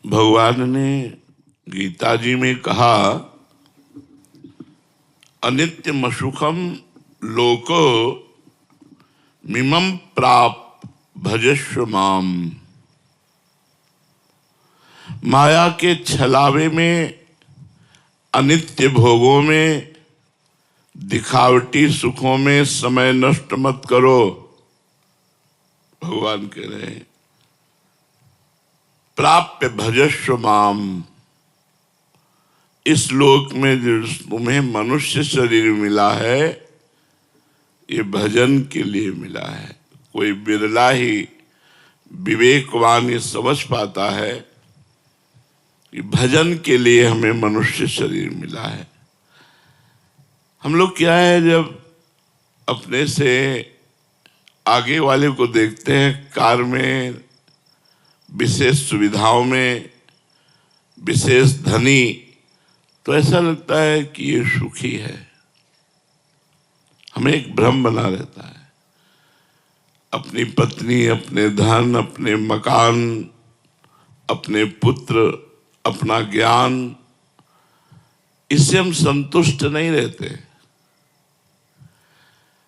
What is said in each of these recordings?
भगवान ने गीता जी में कहा, अनित्यम सुखम लोको मिमं प्राप भजस्व माम। माया के छलावे में, अनित्य भोगों में, दिखावटी सुखों में समय नष्ट मत करो। भगवान कह रहे हैं, प्राप्य भजस्व माम। इस लोक में जो तुम्हें मनुष्य शरीर मिला है, ये भजन के लिए मिला है। कोई बिरला ही विवेकवान ये समझ पाता है कि भजन के लिए हमें मनुष्य शरीर मिला है। हम लोग क्या है, जब अपने से आगे वाले को देखते हैं कार में, विशेष सुविधाओं में, विशेष धनी, तो ऐसा लगता है कि ये सुखी है। हमें एक भ्रम बना रहता है। अपनी पत्नी, अपने धन, अपने मकान, अपने पुत्र, अपना ज्ञान, इससे हम संतुष्ट नहीं रहते।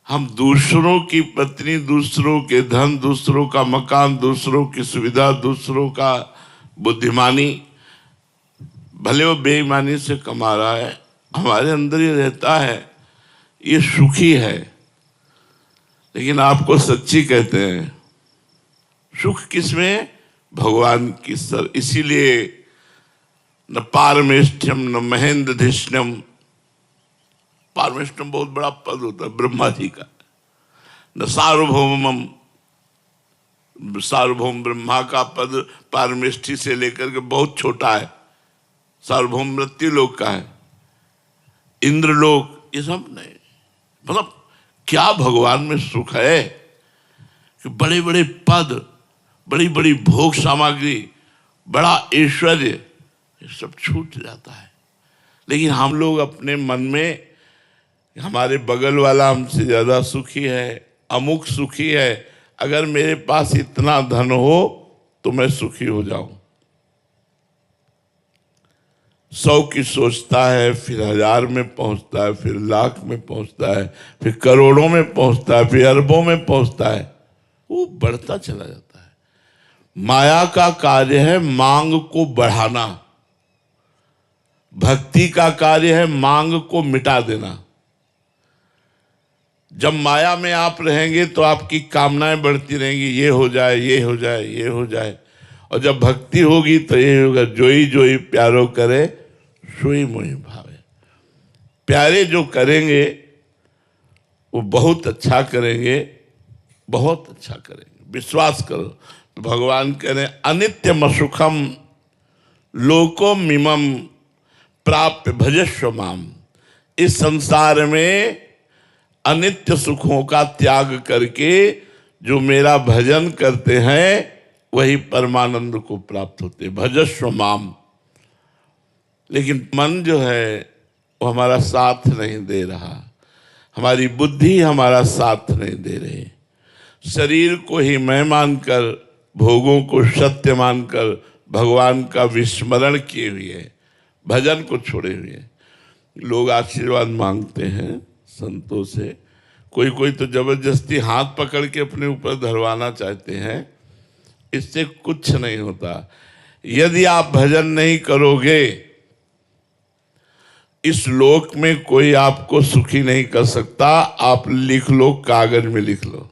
हम दूसरों की पत्नी, दूसरों के धन, दूसरों का मकान, दूसरों की सुविधा, दूसरों का बुद्धिमानी, भले वो बेईमानी से कमा रहा है, हमारे अंदर ये रहता है ये सुखी है। लेकिन आपको सच्ची कहते हैं, सुख किसमें? भगवान की सर। इसीलिए न पारमेष्ठ्यम न महेंद्रधिष्ण्यम। पारमेष्ठ्यम बहुत बड़ा पद होता है ब्रह्मा जी का। न सार्वभौमम, सार्वभौम ब्रह्मा का पद पारमेष्ठी से लेकर के बहुत छोटा है। सार्वभौम मृत्यु लोक का है, इंद्रलोक, ये सब नहीं। मतलब क्या भगवान में सुख है कि बड़े बड़े पद, बड़ी बड़ी भोग सामग्री, बड़ा ऐश्वर्य, ये सब छूट जाता है। लेकिन हम लोग अपने मन में, हमारे बगल वाला हमसे ज्यादा सुखी है, अमुक सुखी है, अगर मेरे पास इतना धन हो तो मैं सुखी हो जाऊं। 100 की सोचता है, फिर 1000 में पहुंचता है, फिर लाख में पहुंचता है, फिर करोड़ों में पहुंचता है, फिर अरबों में पहुंचता है। वो बढ़ता चला जाता है। माया का कार्य है मांग को बढ़ाना, भक्ति का कार्य है मांग को मिटा देना। जब माया में आप रहेंगे तो आपकी कामनाएं बढ़ती रहेंगी, ये हो जाए, ये हो जाए, ये हो जाए। और जब भक्ति होगी तो ये होगा, जोई जोई प्यारो करे सोई मोहि भावे। प्यारे जो करेंगे वो बहुत अच्छा करेंगे, बहुत अच्छा करेंगे, विश्वास करो। तो भगवान कह रहे हैं, अनित्यम सुखम लोको मिमम प्राप्य भजस्व माम। इस संसार में अनित्य सुखों का त्याग करके जो मेरा भजन करते हैं वही परमानंद को प्राप्त होते, भजस्व माम। लेकिन मन जो है वो हमारा साथ नहीं दे रहा, हमारी बुद्धि हमारा साथ नहीं दे रही। शरीर को ही मैं मानकर, भोगों को सत्य मानकर भगवान का विस्मरण किए हुए, भजन को छोड़े हुए लोग आशीर्वाद मांगते हैं संतों से। कोई कोई तो जबरदस्ती हाथ पकड़ के अपने ऊपर धरवाना चाहते हैं। इससे कुछ नहीं होता। यदि आप भजन नहीं करोगे, इस लोक में कोई आपको सुखी नहीं कर सकता। आप लिख लो, कागज में लिख लो,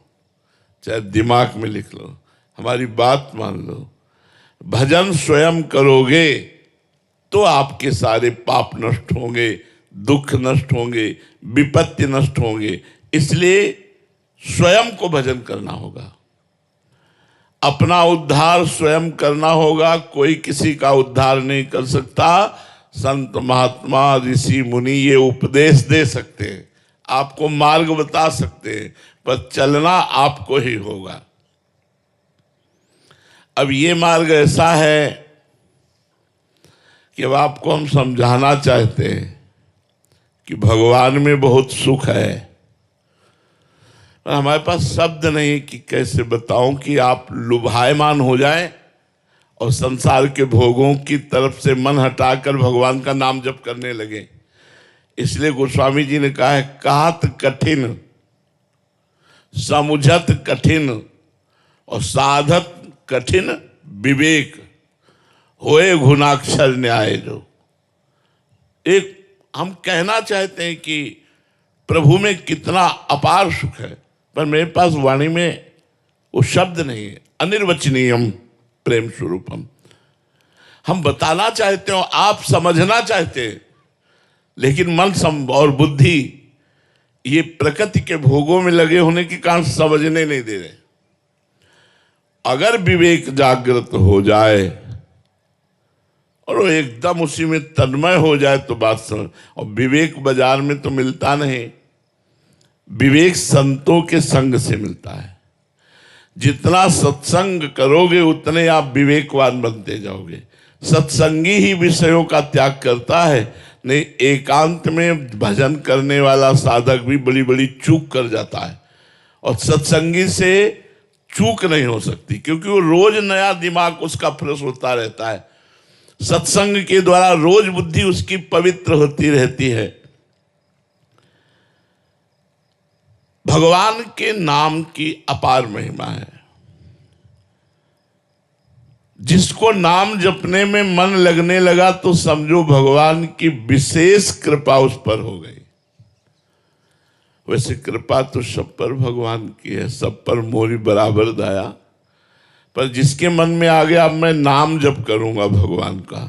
चाहे दिमाग में लिख लो, हमारी बात मान लो। भजन स्वयं करोगे तो आपके सारे पाप नष्ट होंगे, दुख नष्ट होंगे, विपत्ति नष्ट होंगे। इसलिए स्वयं को भजन करना होगा, अपना उद्धार स्वयं करना होगा। कोई किसी का उद्धार नहीं कर सकता। संत महात्मा ऋषि मुनि ये उपदेश दे सकते हैं, आपको मार्ग बता सकते हैं, पर चलना आपको ही होगा। अब ये मार्ग ऐसा है कि अब आपको हम समझाना चाहते हैं कि भगवान में बहुत सुख है। हमारे पास शब्द नहीं कि कैसे बताऊं कि आप लुभायमान हो जाएं और संसार के भोगों की तरफ से मन हटाकर भगवान का नाम जप करने लगे। इसलिए गोस्वामी जी ने कहा है, कहत कठिन समुझत कठिन और साधत कठिन विवेक, होए गुणाक्षर न्याय। जो एक हम कहना चाहते हैं कि प्रभु में कितना अपार सुख है, पर मेरे पास वाणी में वो शब्द नहीं है। अनिर्वचनीयम प्रेम स्वरूपम हम बताना चाहते हो, आप समझना चाहते हैं, लेकिन मन और बुद्धि ये प्रकृति के भोगों में लगे होने के कारण समझने नहीं दे रहे। अगर विवेक जागृत हो जाए और वो एकदम उसी में तन्मय हो जाए तो बात समझ। और विवेक बाजार में तो मिलता नहीं, विवेक संतों के संग से मिलता है। जितना सत्संग करोगे उतने आप विवेकवान बनते जाओगे। सत्संगी ही विषयों का त्याग करता है, नहीं एकांत में भजन करने वाला साधक भी बड़ी बड़ी चूक कर जाता है। और सत्संगी से चूक नहीं हो सकती, क्योंकि वो रोज नया दिमाग उसका फ्रेश होता रहता है। सत्संग के द्वारा रोज बुद्धि उसकी पवित्र होती रहती है। भगवान के नाम की अपार महिमा है। जिसको नाम जपने में मन लगने लगा तो समझो भगवान की विशेष कृपा उस पर हो गई। वैसे कृपा तो सब पर भगवान की है, सब पर मोरी बराबर दया। पर जिसके मन में आ गया अब मैं नाम जप करूंगा भगवान का,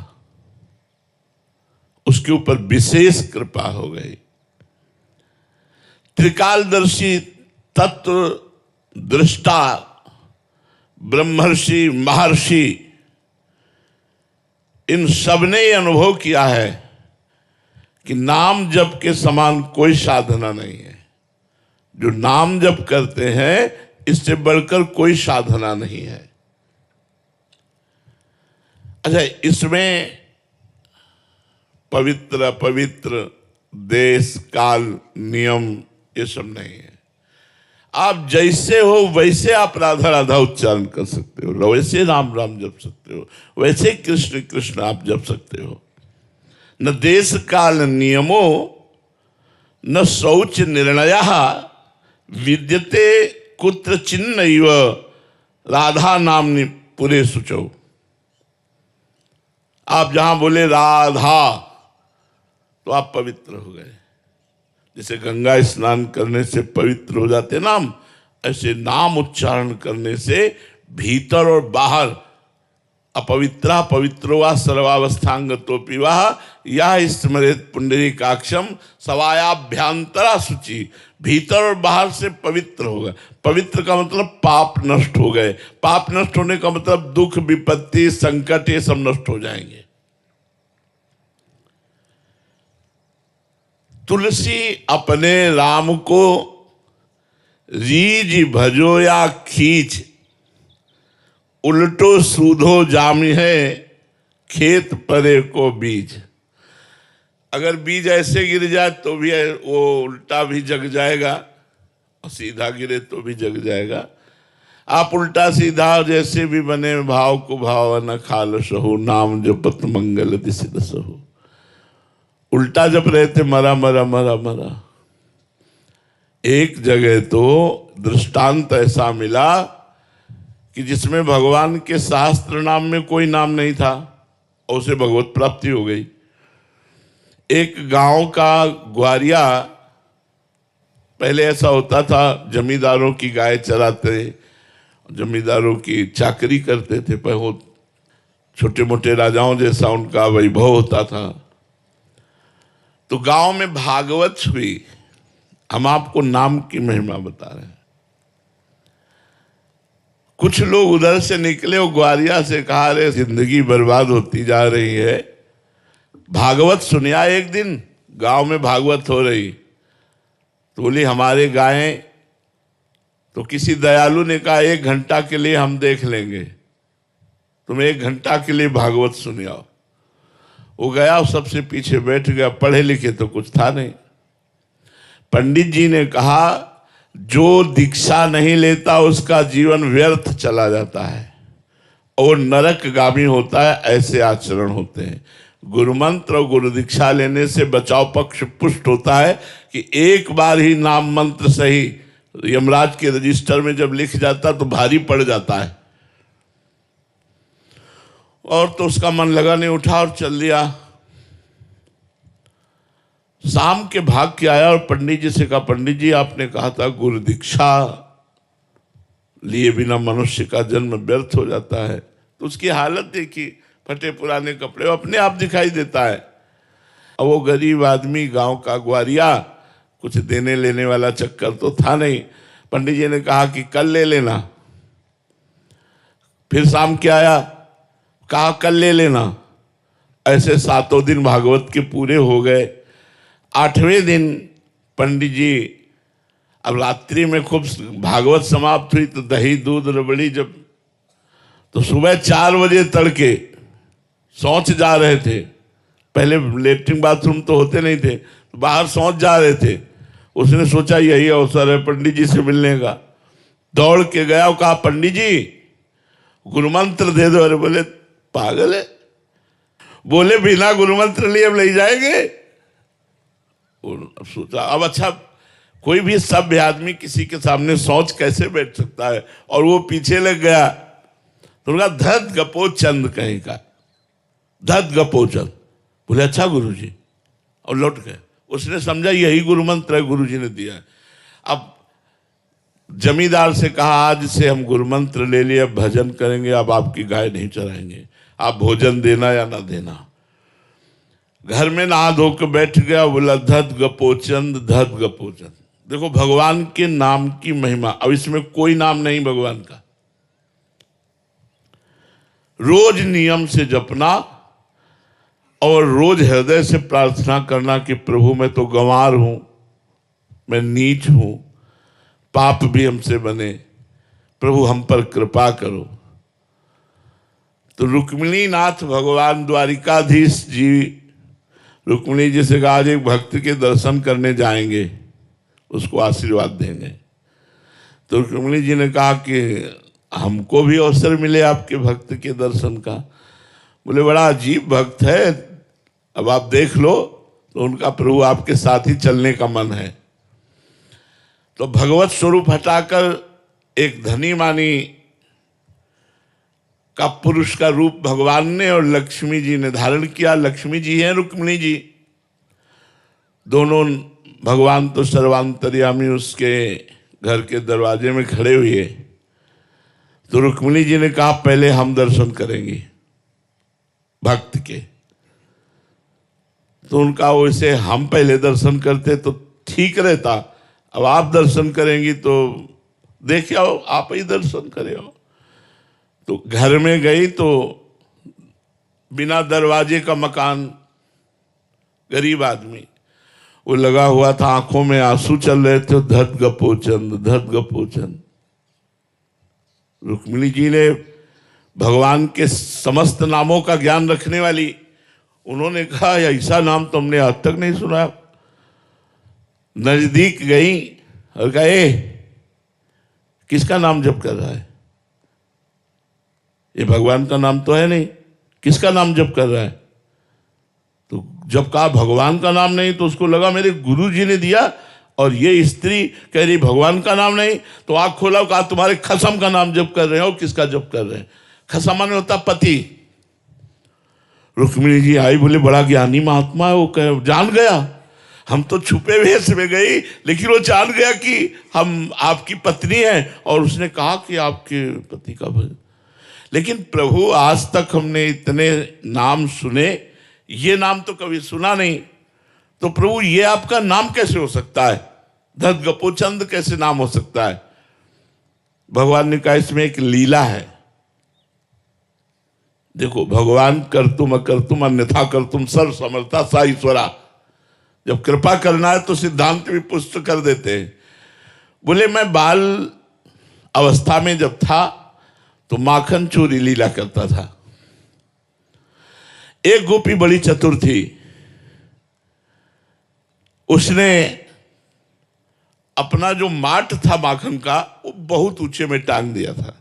उसके ऊपर विशेष कृपा हो गई। त्रिकालदर्शी तत्व दृष्टा ब्रह्मर्षि महर्षि इन सब ने यह अनुभव किया है कि नाम जप के समान कोई साधना नहीं है। जो नाम जप करते हैं इससे बढ़कर कोई साधना नहीं है। अच्छा, इसमें पवित्र अपवित्र देश काल नियम ये सब नहीं है। आप जैसे हो वैसे आप राधा राधा उच्चारण कर सकते हो, वैसे राम राम जप सकते हो, वैसे कृष्ण कृष्ण आप जप सकते हो। न देश काल नियमो न शौच निर्णय विद्यते कुत्र चिन्नैव राधा नामनि पुरे शुचौ। आप जहां बोले राधा तो आप पवित्र हो गए। जैसे गंगा स्नान करने से पवित्र हो जाते नाम, ऐसे नाम उच्चारण करने से भीतर और बाहर अपवित्रा पवित्रो वा सर्वावस्थांगतोपि वा यह स्मरेत पुंडरीकाक्षम सवायाभ्यांतरा शुचि। भीतर और बाहर से पवित्र हो गए। पवित्र का मतलब पाप नष्ट हो गए। पाप नष्ट होने का मतलब दुख विपत्ति संकट ये सब नष्ट हो जाएंगे। तुलसी अपने राम को रीज भजो या खींच, उल्टो सूधो जामी है खेत परे को बीज। अगर बीज ऐसे गिर जाए तो भी वो उल्टा भी जग जाएगा और सीधा गिरे तो भी जग जाएगा। आप उल्टा सीधा जैसे भी बने भाव को भाव न खाल सहो, नाम जपत मंगल दिसित सहो। उल्टा जप रहे थे मरा मरा मरा मरा। एक जगह तो दृष्टांत ऐसा मिला कि जिसमें भगवान के शास्त्र नाम में कोई नाम नहीं था और उसे भगवत प्राप्ति हो गई। एक गांव का ग्वारिया, पहले ऐसा होता था जमींदारों की गाय चराते, जमींदारों की चाकरी करते थे, पर वो छोटे मोटे राजाओं जैसा उनका वैभव होता था। तो गांव में भागवत हुई। हम आपको नाम की महिमा बता रहे हैं। कुछ लोग उधर से निकले और ग्वारिया से कहा, रे जिंदगी बर्बाद होती जा रही है, भागवत सुनिया। एक दिन गांव में भागवत हो रही तो बोली हमारे गायें, तो किसी दयालु ने कहा 1 घंटा के लिए हम देख लेंगे, तुम 1 घंटा के लिए भागवत सुनियाओ। वो गया, सबसे पीछे बैठ गया। पढ़े लिखे तो कुछ था नहीं। पंडित जी ने कहा जो दीक्षा नहीं लेता उसका जीवन व्यर्थ चला जाता है, और नरकगामी होता है, ऐसे आचरण होते हैं। गुरु मंत्र और गुरु दीक्षा लेने से बचाव पक्ष पुष्ट होता है कि एक बार ही नाम मंत्र सही यमराज के रजिस्टर में जब लिख जाता तो भारी पड़ जाता है। और तो उसका मन लगा नहीं, उठा और चल दिया। शाम के भाग के आया और पंडित जी से कहा, पंडित जी आपने कहा था गुरु दीक्षा लिए बिना मनुष्य का जन्म व्यर्थ हो जाता है। तो उसकी हालत देखी, फटे पुराने कपड़े, अपने आप दिखाई देता है। अब वो गरीब आदमी, गांव का ग्वारिया, कुछ देने लेने वाला चक्कर तो था नहीं। पंडित जी ने कहा कि कल ले लेना। फिर शाम के आया, कहा कल ले लेना। ऐसे 7 दिन भागवत के पूरे हो गए। 8वें दिन पंडित जी, अब रात्रि में खूब भागवत समाप्त हुई तो दही दूध रबड़ी, जब तो सुबह 4 बजे तड़के शौच जा रहे थे। पहले लेटरिन बाथरूम तो होते नहीं थे, तो बाहर शौच जा रहे थे। उसने सोचा यही अवसर है पंडित जी से मिलने का। दौड़ के गया और कहा, पंडित जी गुरु मंत्र दे दो। अरे बोले पागल है, बोले बिना गुरु मंत्र लिए हम ले जाएंगे। सोचा अब अच्छा, कोई भी सभ्य आदमी किसी के सामने शौच कैसे बैठ सकता है। और वो पीछे लग गया तो उनका धत गपो चंद कहीं का, धत गपो चंद। बोले अच्छा गुरुजी, और लौट गए। उसने समझा यही गुरु मंत्र है, गुरुजी ने दिया है। अब जमींदार से कहा, आज से हम गुरु मंत्र ले लिए, अब भजन करेंगे, अब आपकी गाय नहीं चराएंगे, आप भोजन देना या ना देना। घर में नहा धो के बैठ गया, बोला धत गपोचंद, धत गपोचंद। देखो भगवान के नाम की महिमा। अब इसमें कोई नाम नहीं भगवान का, रोज नियम से जपना और रोज हृदय से प्रार्थना करना कि प्रभु मैं तो गंवार हूं, मैं नीच हूं, पाप भी हमसे बने, प्रभु हम पर कृपा करो। तो रुक्मिणी नाथ भगवान द्वारिकाधीश जी, रुक्मिणी जी से कहा आज एक भक्त के दर्शन करने जाएंगे, उसको आशीर्वाद देंगे। तो रुक्मिणी जी ने कहा कि हमको भी अवसर मिले आपके भक्त के दर्शन का। बोले बड़ा अजीब भक्त है, अब आप देख लो। तो उनका प्रभु आपके साथ ही चलने का मन है। तो भगवत स्वरूप हटाकर एक धनी मानी का पुरुष का रूप भगवान ने और लक्ष्मी जी ने धारण किया। लक्ष्मी जी हैं, रुक्मिणी जी, दोनों। भगवान तो सर्वांतर्यामी उसके घर के दरवाजे में खड़े हुए। तो रुक्मिणी जी ने कहा पहले हम दर्शन करेंगे भक्त के। तो उनका वैसे हम पहले दर्शन करते तो ठीक रहता, अब आप दर्शन करेंगी तो देखे आओ, आप ही दर्शन करे हो। तो घर में गई तो बिना दरवाजे का मकान, गरीब आदमी, वो लगा हुआ था, आंखों में आंसू चल रहे थे। धत गपोचंद, धत गपोचंद। रुक्मिणी जी ने भगवान के समस्त नामों का ज्ञान रखने वाली, उन्होंने कहा ऐसा नाम तो हमने आज तक नहीं सुना। नजदीक गई और कहा ए, किसका नाम जप कर रहा है? ये भगवान का नाम तो है नहीं, किसका नाम जप कर रहा है? तो जब कहा भगवान का नाम नहीं तो उसको लगा मेरे गुरु जी ने दिया, और ये स्त्री कह रही भगवान का नाम नहीं। तो आंख खोला, कहा तुम्हारे खसम का नाम जप कर रहे हो। किसका जप कर रहे हैं? खसम माने होता पति। रुक्मिणी जी आई, बोले बड़ा ज्ञानी महात्मा है, वो कह जान गया। हम तो छुपे वेश में गई, लेकिन वो जान गया कि हम आपकी पत्नी हैं, और उसने कहा कि आपके पति का भजन। लेकिन प्रभु आज तक हमने इतने नाम सुने, ये नाम तो कभी सुना नहीं। तो प्रभु ये आपका नाम कैसे हो सकता है? धत गपोचंद कैसे नाम हो सकता है? भगवान ने कहा इसमें एक लीला है। देखो भगवान कर्तुम अकर्तुम अन्यथा कर्तुम सर्व समर्था सा ईश्वरा। जब कृपा करना है तो सिद्धांत भी पुष्ट कर देते हैं। बोले मैं बाल अवस्था में जब था तो माखन चोरी लीला करता था। एक गोपी बड़ी चतुर थी, उसने अपना जो माट था माखन का वो बहुत ऊंचे में टांग दिया था।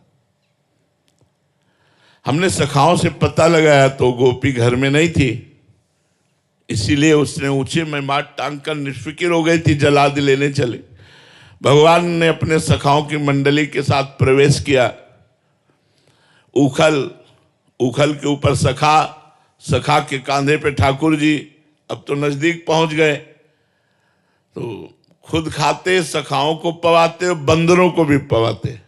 हमने सखाओं से पता लगाया तो गोपी घर में नहीं थी, इसीलिए उसने ऊंचे में माथ टांग कर निष्फिक्र हो गई थी, जलाद लेने चले। भगवान ने अपने सखाओं की मंडली के साथ प्रवेश किया। उखल के ऊपर सखा, सखा के कांधे पे ठाकुर जी। अब तो नजदीक पहुंच गए, तो खुद खाते, सखाओं को पवाते और बंदरों को भी पवाते,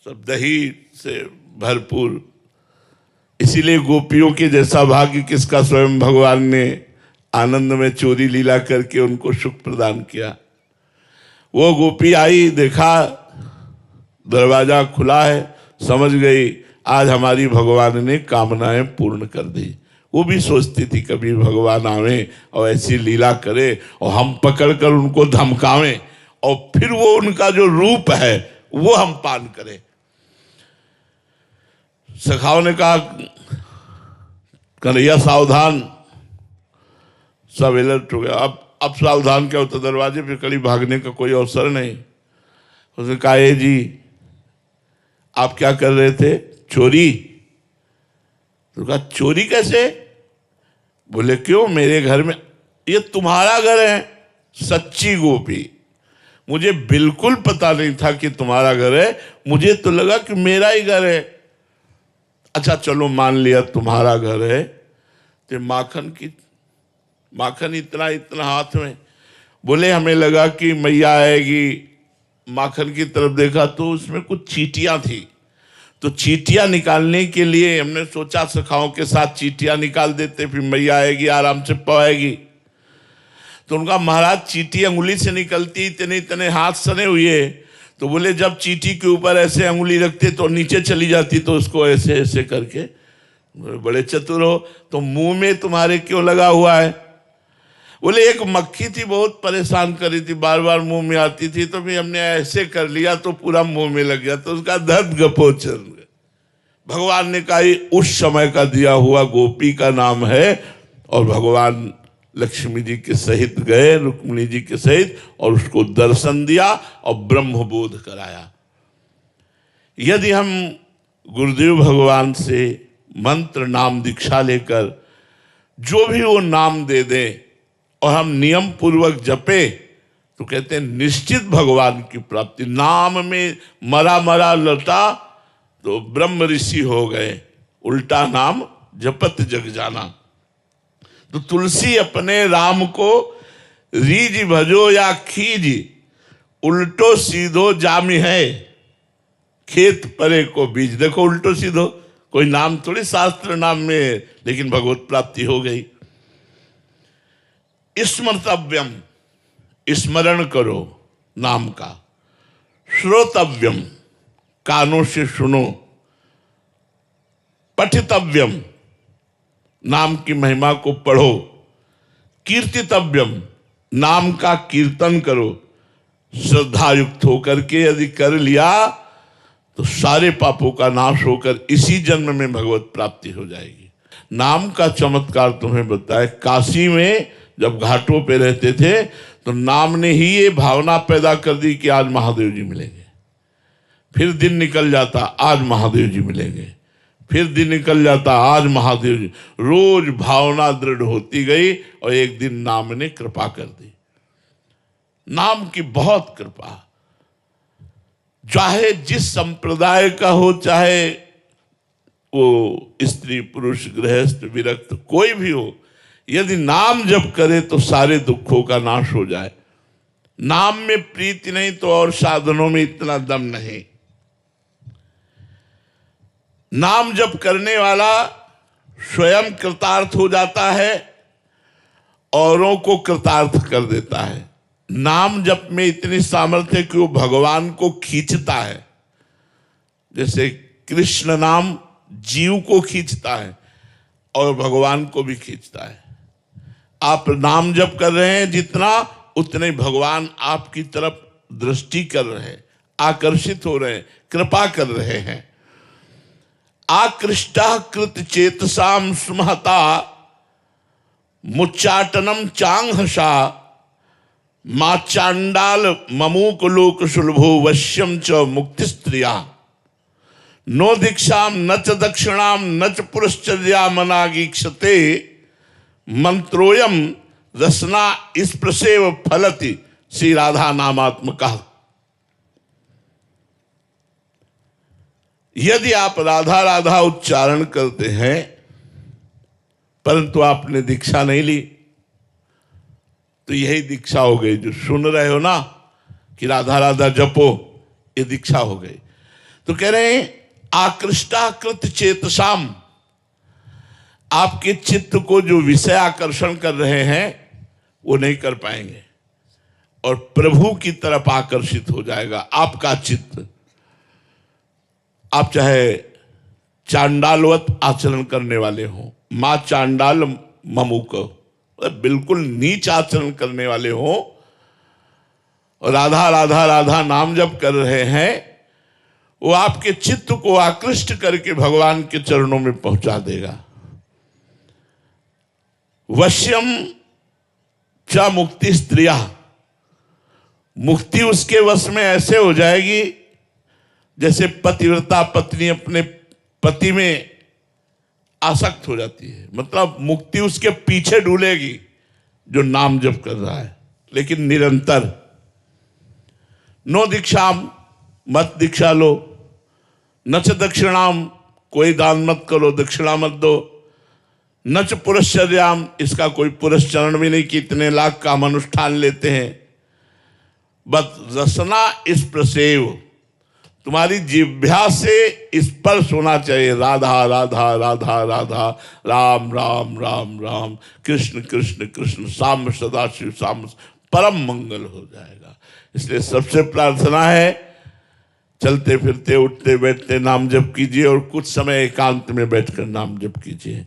सब दही से भरपूर। इसीलिए गोपियों के जैसा भाग्य किसका, स्वयं भगवान ने आनंद में चोरी लीला करके उनको सुख प्रदान किया। वो गोपी आई, देखा दरवाजा खुला है, समझ गई आज हमारी भगवान ने कामनाएं पूर्ण कर दी। वो भी सोचती थी कभी भगवान आवे और ऐसी लीला करे और हम पकड़कर उनको धमकावें और फिर वो उनका जो रूप है वो हम पान करें। सखाओं ने कहा कन्हैया सावधान, सब अलर्ट हो गया। अब सावधान क्या होता, दरवाजे पे कड़ी भागने का कोई अवसर नहीं। उसने कहा ए जी आप क्या कर रहे थे, चोरी? तो कहा चोरी कैसे? बोले क्यों, मेरे घर में, ये तुम्हारा घर है? सच्ची गोपी, मुझे बिल्कुल पता नहीं था कि तुम्हारा घर है, मुझे तो लगा कि मेरा ही घर है। अच्छा चलो मान लिया तुम्हारा घर है, तो माखन इतना इतना हाथ में। बोले हमें लगा कि मैया आएगी, माखन की तरफ देखा तो उसमें कुछ चींटियां थी, तो चींटियां निकालने के लिए हमने सोचा सखाओं के साथ चींटियां निकाल देते, फिर मैया आएगी आराम से पवाएगी। तो उनका महाराज चींटी अंगुली से निकलती, इतने इतने हाथ सने हुए, तो बोले जब चींटी के ऊपर ऐसे अंगुली रखते तो नीचे चली जाती, तो उसको ऐसे ऐसे करके, बड़े चतुर हो, तो मुंह में तुम्हारे क्यों लगा हुआ है? बोले एक मक्खी थी बहुत परेशान कर रही थी, बार बार मुंह में आती थी, तो भी हमने ऐसे कर लिया तो पूरा मुंह में लग गया, तो उसका दर्द गपोचर। भगवान ने कहा उस समय का दिया हुआ गोपी का नाम है, और भगवान लक्ष्मी जी के सहित गए, रुक्मिणी जी के सहित, और उसको दर्शन दिया और ब्रह्मबोध कराया। यदि हम गुरुदेव भगवान से मंत्र नाम दीक्षा लेकर जो भी वो नाम दे दें और हम नियम पूर्वक जपे, तो कहते हैं निश्चित भगवान की प्राप्ति। नाम में मरा मरा लटा तो ब्रह्म ऋषि हो गए, उल्टा नाम जपत जग जाना। तो तुलसी अपने राम को रीज भजो या खीज, उल्टो सीधो जामी है, खेत परे को बीज। देखो उल्टो सीधो कोई नाम थोड़ी शास्त्र नाम में है, लेकिन भगवत प्राप्ति हो गई। स्मर्तव्यम, स्मरण करो नाम का। श्रोतव्यम, कानों से सुनो। पठितव्यम, नाम की महिमा को पढ़ो। कीर्तितव्यम, नाम का कीर्तन करो। श्रद्धा युक्त होकर के यदि कर लिया तो सारे पापों का नाश होकर इसी जन्म में भगवत प्राप्ति हो जाएगी। नाम का चमत्कार तुम्हें बताए, काशी में जब घाटों पे रहते थे तो नाम ने ही ये भावना पैदा कर दी कि आज महादेव जी मिलेंगे। फिर दिन निकल जाता, आज महादेव जी मिलेंगे। फिर दिन निकल जाता, आज महादेव जी। रोज भावना दृढ़ होती गई और एक दिन नाम ने कृपा कर दी। नाम की बहुत कृपा, चाहे जिस संप्रदाय का हो, चाहे वो स्त्री पुरुष गृहस्थ विरक्त कोई भी हो, यदि नाम जप करे तो सारे दुखों का नाश हो जाए। नाम में प्रीति नहीं तो और साधनों में इतना दम नहीं। नाम जप करने वाला स्वयं कृतार्थ हो जाता है, औरों को कृतार्थ कर देता है। नाम जप में इतनी सामर्थ्य है कि वो भगवान को खींचता है। जैसे कृष्ण नाम जीव को खींचता है और भगवान को भी खींचता है। आप नाम जप कर रहे हैं जितना, उतने भगवान आपकी तरफ दृष्टि कर रहे हैं, आकर्षित हो रहे हैं, कृपा कर रहे हैं। आकृष्टा कृत चेतसाम सुमहता मुच्चाटनम चांगहसा मा चांडाल ममूक लोक सुलभो वश्यम च मुक्ति स्त्रिया। नो दीक्षाम न च दक्षिणाम न च पुरश्चर्या मनागीक्षते मंत्रोयम रसना इस प्रसेव फलति श्री राधा नामात्मका। यदि आप राधा राधा उच्चारण करते हैं परंतु आपने दीक्षा नहीं ली तो यही दीक्षा हो गई। जो सुन रहे हो ना कि राधा राधा जपो, ये दीक्षा हो गई। तो कह रहे हैं आकृष्टाकृत चेतसाम, आपके चित्त को जो विषय आकर्षण कर रहे हैं वो नहीं कर पाएंगे और प्रभु की तरफ आकर्षित हो जाएगा आपका चित्त। आप चाहे चांडालवत आचरण करने वाले हो, मां चांडाल ममुक, बिल्कुल नीच आचरण करने वाले हो और राधा राधा राधा नाम जप कर रहे हैं, वो आपके चित्त को आकृष्ट करके भगवान के चरणों में पहुंचा देगा। वश्यम च मुक्ति स्त्रिया, मुक्ति उसके वश में ऐसे हो जाएगी जैसे पतिव्रता पत्नी अपने पति में आसक्त हो जाती है। मतलब मुक्ति उसके पीछे डूलेगी जो नाम जप कर रहा है, लेकिन निरंतर। नो दीक्षाम, मत दीक्षा लो, न च दक्षिणाम, कोई दान मत करो, दक्षिणा मत दो, न च पुरश्चर्याम, इसका कोई पुरस्चरण भी नहीं कि इतने लाख का हम अनुष्ठान लेते हैं। बस रसना इस प्रसेव, तुम्हारी जिह्वा से स्पर्श होना चाहिए, राधा राधा राधा राधा, राम राम राम राम, कृष्ण कृष्ण कृष्ण, साम सदाशिव साम, परम मंगल हो जाएगा। इसलिए सबसे प्रार्थना है चलते फिरते उठते बैठते नाम जप कीजिए और कुछ समय एकांत में बैठकर नाम जप कीजिए।